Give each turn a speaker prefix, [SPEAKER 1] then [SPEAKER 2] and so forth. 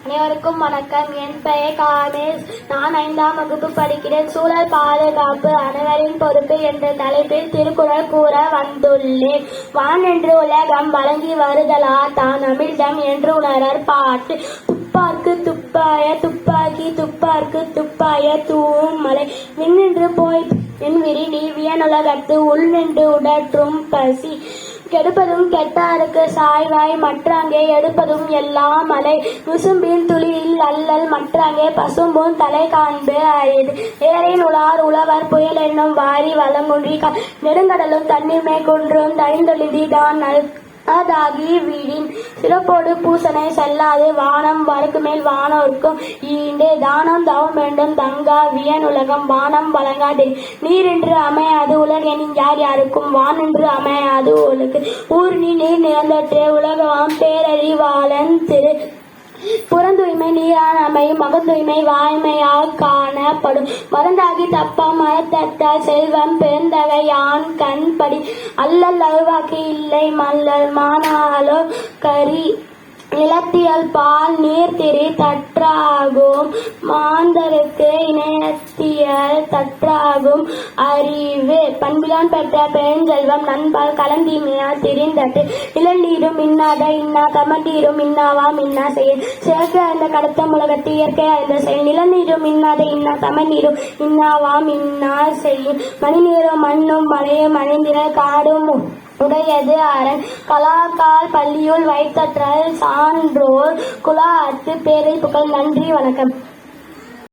[SPEAKER 1] அனைவருக்கும் வணக்கம். என் பெயர் காமேஷ். நான் 5ஆம் வகுப்பு படிக்கிறேன். சூழல் பாதுகாப்பு அனைவரின் பொறுப்பு என்ற தலைப்பில் திருக்குறள் கூற வந்துள்ளேன். வான் என்று உலகம் வழங்கி வருதலா தான் அமிர்தம் என்று உணரர் பாட்டு. துப்பார்க்கு துப்பாய துப்பாக்கி துப்பார்க்கு துப்பாய தூவும் மலை விண்ணின்று போய் என் விரி நீ வியனுலகத்து உள் நின்று உடற்றும் பசி கெடுப்பதும் கெட்டாருக்கு சாய்வாய் மற்றாங்கே எடுப்பதும் எல்லாம் மலை விசும்பின் துளியில் அல்லல் மற்றாங்கே பசும்பும் தலை காண்பு அரிது ஏரின் உலார் உழவர் புயல் என்னும் வாரி வளமுன்றி நெடுங்கடலும் தண்ணீர் மேற்கொன்றும் தழிந்தொழிந்தி தான் அதாகி வீடின் சிறப்போடு பூசனை செல்லாது வானம் வருக்கு மேல் வானோர்க்கும் ஈண்டே தானம் தவம் வேண்டும் தங்கா வியன் உலகம் வானம் வழங்காது நீரென்று அமையாது உலகெனின் யார் யாருக்கும் வானென்று அமையாது உலகு ஊர்நி நீர் நிறந்தற்றே உலகமாம் பேரறிவாளன் திரு புறந்தூய்மை நீரான அமையும் மகந்தூய்மை வாய்மையாக காணப்படும் மருந்தாகி தப்ப மரத்தட்டால் செல்வம் பெருந்தகை யான் கண்படி அல்லல் அருவாக்கு இல்லை மல்லல் மானாலோ கரி நிலத்தியல் பால் நீர்த்திரி தற்றாகும் மாந்தருக்கு இணையத்தியல் தற்றாகும் அறிவு பண்பிலான் பெற்ற பெருஞ்செல்வம் நண்பால் கலந்தீமையால் திரிந்தட்டு நிழல் நீரும் இன்னாத இன்னா தமண்டீரும் இன்னாவாம் இன்னா செயல் செயற்கை அறிந்த கடத்தம் உலகத்து இயற்கை அறிந்த செயல் நிழல் நீரும் இன்னாத இன்னா தமநீரும் இன்னாவாம் இன்னா செய்யும் மணி நீரும் மண்ணும் மலையும் அணிந்தின காடும் உடையது அரண் கலாக்கால் பள்ளியுள் வைத்தற்றல் சான்றோர் குலாத்து பேரை புகழ். நன்றி, வணக்கம்.